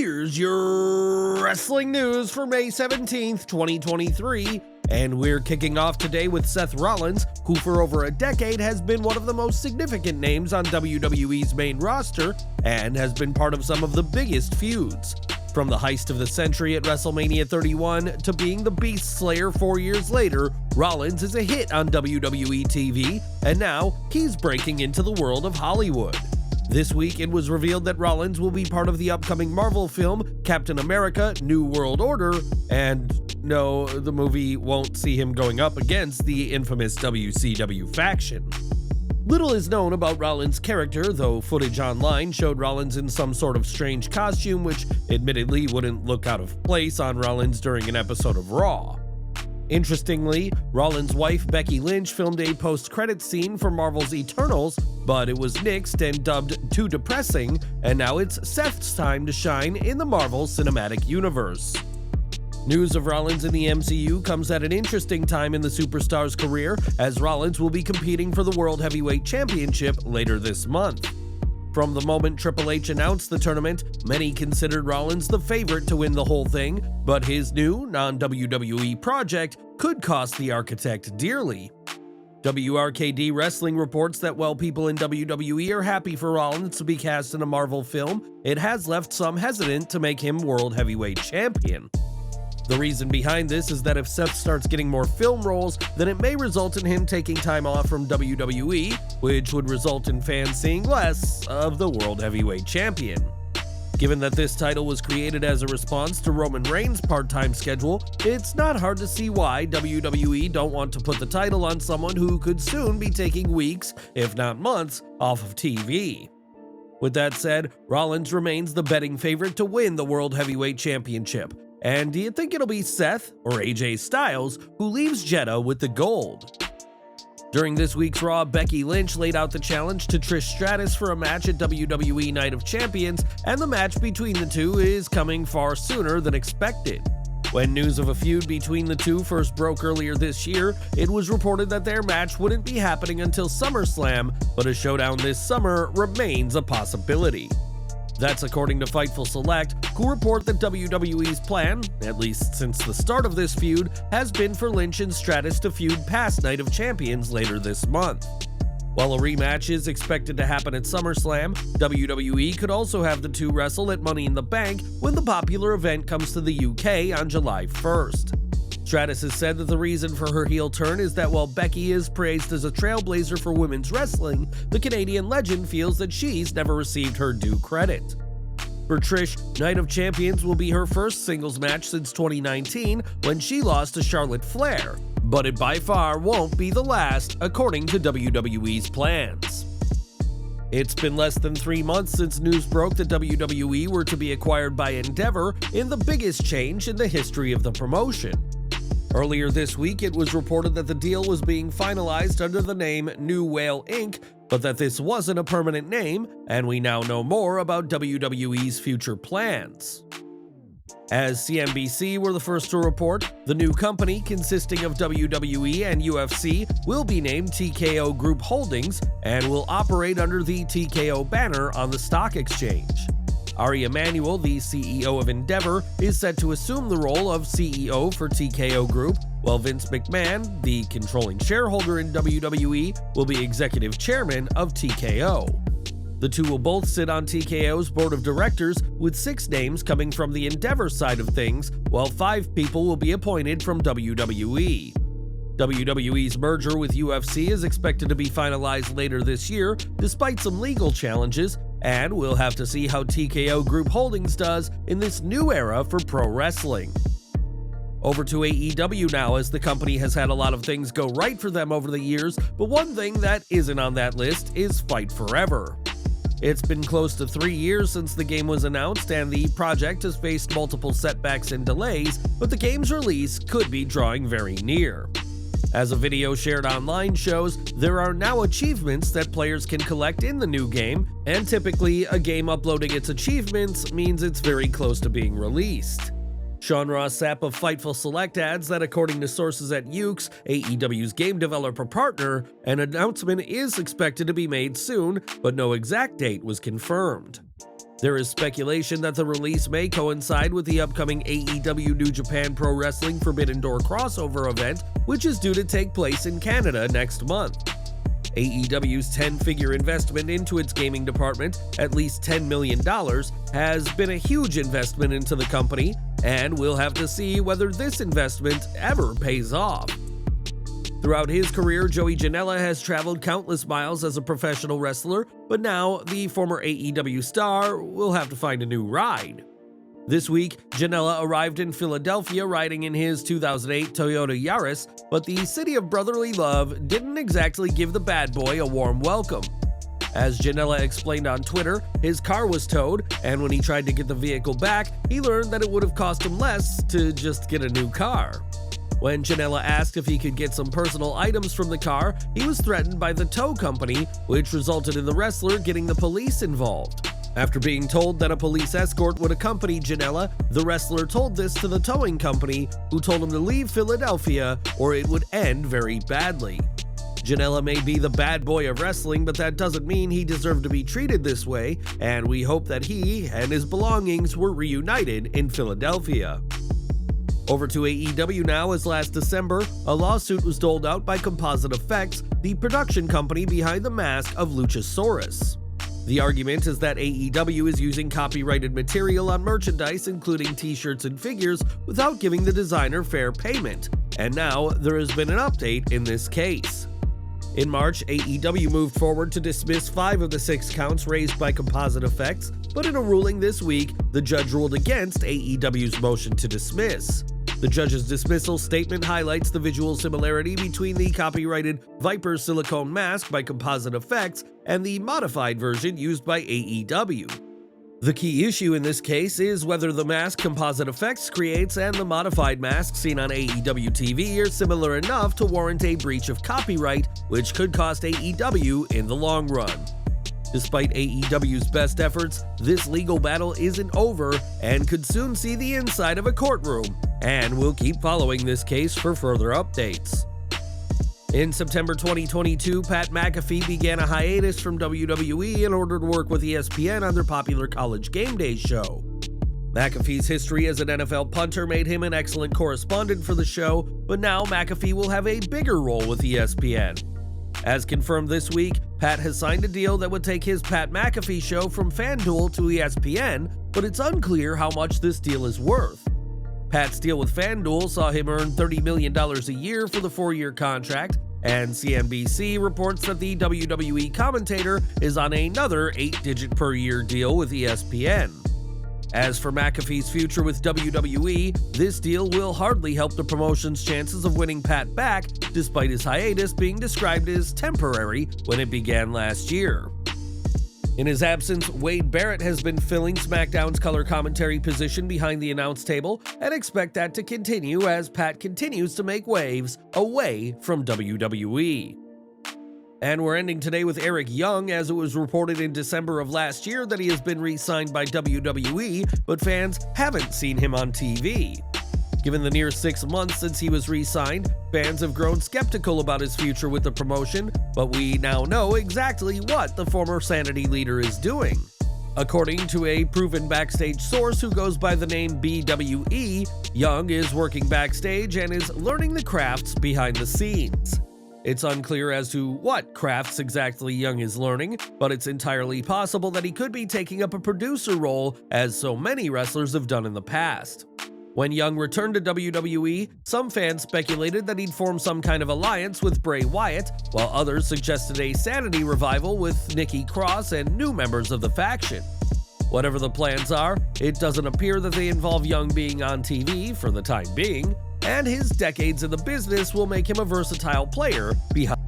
Here's your wrestling news for May 17th, 2023, and we're kicking off today with Seth Rollins, who for over a decade has been one of the most significant names on WWE's main roster and has been part of some of the biggest feuds. From the heist of the century at WrestleMania 31 to being the Beast Slayer 4 years later, Rollins is a hit on WWE TV, and now he's breaking into the world of Hollywood. This week, it was revealed that Rollins will be part of the upcoming Marvel film Captain America: New World Order, and no, the movie won't see him going up against the infamous WCW faction. Little is known about Rollins' character, though footage online showed Rollins in some sort of strange costume, which admittedly wouldn't look out of place on Rollins during an episode of Raw. Interestingly, Rollins' wife Becky Lynch filmed a post-credits scene for Marvel's Eternals, but it was nixed and dubbed too depressing, and now it's Seth's time to shine in the Marvel Cinematic Universe. News of Rollins in the MCU comes at an interesting time in the superstar's career, as Rollins will be competing for the World Heavyweight Championship later this month. From the moment Triple H announced the tournament, many considered Rollins the favorite to win the whole thing, but his new, non-WWE project could cost the architect dearly. WRKD Wrestling reports that while people in WWE are happy for Rollins to be cast in a Marvel film, it has left some hesitant to make him World Heavyweight Champion. The reason behind this is that if Seth starts getting more film roles, then it may result in him taking time off from WWE, which would result in fans seeing less of the World Heavyweight Champion. Given that this title was created as a response to Roman Reigns' part-time schedule, it's not hard to see why WWE don't want to put the title on someone who could soon be taking weeks, if not months, off of TV. With that said, Rollins remains the betting favorite to win the World Heavyweight Championship. And do you think it'll be Seth or AJ Styles who leaves Jeddah with the gold? During this week's Raw, Becky Lynch laid out the challenge to Trish Stratus for a match at WWE Night of Champions, and the match between the two is coming far sooner than expected. When news of a feud between the two first broke earlier this year, it was reported that their match wouldn't be happening until SummerSlam, but a showdown this summer remains a possibility. That's according to Fightful Select, who report that WWE's plan, at least since the start of this feud, has been for Lynch and Stratus to feud past Night of Champions later this month. While a rematch is expected to happen at SummerSlam, WWE could also have the two wrestle at Money in the Bank when the popular event comes to the UK on July 1st. Stratus has said that the reason for her heel turn is that while Becky is praised as a trailblazer for women's wrestling, the Canadian legend feels that she's never received her due credit. For Trish, Night of Champions will be her first singles match since 2019 when she lost to Charlotte Flair, but it by far won't be the last, according to WWE's plans. It's been less than 3 months since news broke that WWE were to be acquired by Endeavor in the biggest change in the history of the promotion. Earlier this week, it was reported that the deal was being finalized under the name New Whale Inc., but that this wasn't a permanent name, and we now know more about WWE's future plans. As CNBC were the first to report, the new company, consisting of WWE and UFC, will be named TKO Group Holdings and will operate under the TKO banner on the stock exchange. Ari Emanuel, the CEO of Endeavor, is set to assume the role of CEO for TKO Group, while Vince McMahon, the controlling shareholder in WWE, will be executive chairman of TKO. The two will both sit on TKO's board of directors, with 6 names coming from the Endeavor side of things, while 5 people will be appointed from WWE. WWE's merger with UFC is expected to be finalized later this year, despite some legal challenges, and we'll have to see how TKO Group Holdings does in this new era for pro wrestling. Over to AEW now, as the company has had a lot of things go right for them over the years, but one thing that isn't on that list is Fight Forever. It's been close to 3 years since the game was announced, and the project has faced multiple setbacks and delays, but the game's release could be drawing very near. As a video shared online shows, there are now achievements that players can collect in the new game, and typically a game uploading its achievements means it's very close to being released. Sean Ross Sapp of Fightful Select adds that according to sources at Yuke's, AEW's game developer partner, an announcement is expected to be made soon, but no exact date was confirmed. There is speculation that the release may coincide with the upcoming AEW New Japan Pro Wrestling Forbidden Door crossover event, which is due to take place in Canada next month. AEW's 10-figure investment into its gaming department, at least $10 million, has been a huge investment into the company, and we'll have to see whether this investment ever pays off. Throughout his career, Joey Janela has traveled countless miles as a professional wrestler, but now the former AEW star will have to find a new ride. This week, Janela arrived in Philadelphia riding in his 2008 Toyota Yaris, but the city of brotherly love didn't exactly give the bad boy a warm welcome. As Janela explained on Twitter, his car was towed, and when he tried to get the vehicle back, he learned that it would have cost him less to just get a new car. When Janela asked if he could get some personal items from the car, he was threatened by the tow company, which resulted in the wrestler getting the police involved. After being told that a police escort would accompany Janela, the wrestler told this to the towing company, who told him to leave Philadelphia or it would end very badly. Janela may be the bad boy of wrestling, but that doesn't mean he deserved to be treated this way, and we hope that he and his belongings were reunited in Philadelphia. Over to AEW now, as last December, a lawsuit was doled out by Composite Effects, the production company behind the mask of Luchasaurus. The argument is that AEW is using copyrighted material on merchandise, including t-shirts and figures, without giving the designer fair payment, and now there has been an update in this case. In March, AEW moved forward to dismiss 5 of the 6 counts raised by Composite Effects, but in a ruling this week, the judge ruled against AEW's motion to dismiss. The judge's dismissal statement highlights the visual similarity between the copyrighted Viper silicone mask by Composite Effects and the modified version used by AEW. The key issue in this case is whether the mask Composite Effects creates and the modified mask seen on AEW TV are similar enough to warrant a breach of copyright, which could cost AEW in the long run. Despite AEW's best efforts, this legal battle isn't over and could soon see the inside of a courtroom, and we'll keep following this case for further updates. In September 2022, Pat McAfee began a hiatus from WWE in order to work with ESPN on their popular College Game Day show. McAfee's history as an NFL punter made him an excellent correspondent for the show, but now McAfee will have a bigger role with ESPN. As confirmed this week, Pat has signed a deal that would take his Pat McAfee show from FanDuel to ESPN, but it's unclear how much this deal is worth. Pat's deal with FanDuel saw him earn $30 million a year for the 4-year contract, and CNBC reports that the WWE commentator is on another 8-digit per year deal with ESPN. As for McAfee's future with WWE, this deal will hardly help the promotion's chances of winning Pat back, despite his hiatus being described as temporary when it began last year. In his absence, Wade Barrett has been filling SmackDown's color commentary position behind the announce table, and expect that to continue as Pat continues to make waves away from WWE. And we're ending today with Eric Young, as it was reported in December of last year that he has been re-signed by WWE, but fans haven't seen him on TV. Given the near 6 months since he was re-signed, fans have grown skeptical about his future with the promotion, but we now know exactly what the former Sanity leader is doing. According to a proven backstage source who goes by the name BWE, Young is working backstage and is learning the crafts behind the scenes. It's unclear as to what crafts exactly Young is learning, but it's entirely possible that he could be taking up a producer role, as so many wrestlers have done in the past. When Young returned to WWE, some fans speculated that he'd form some kind of alliance with Bray Wyatt, while others suggested a Sanity revival with Nikki Cross and new members of the faction. Whatever the plans are, it doesn't appear that they involve Young being on TV for the time being, and his decades in the business will make him a versatile player behind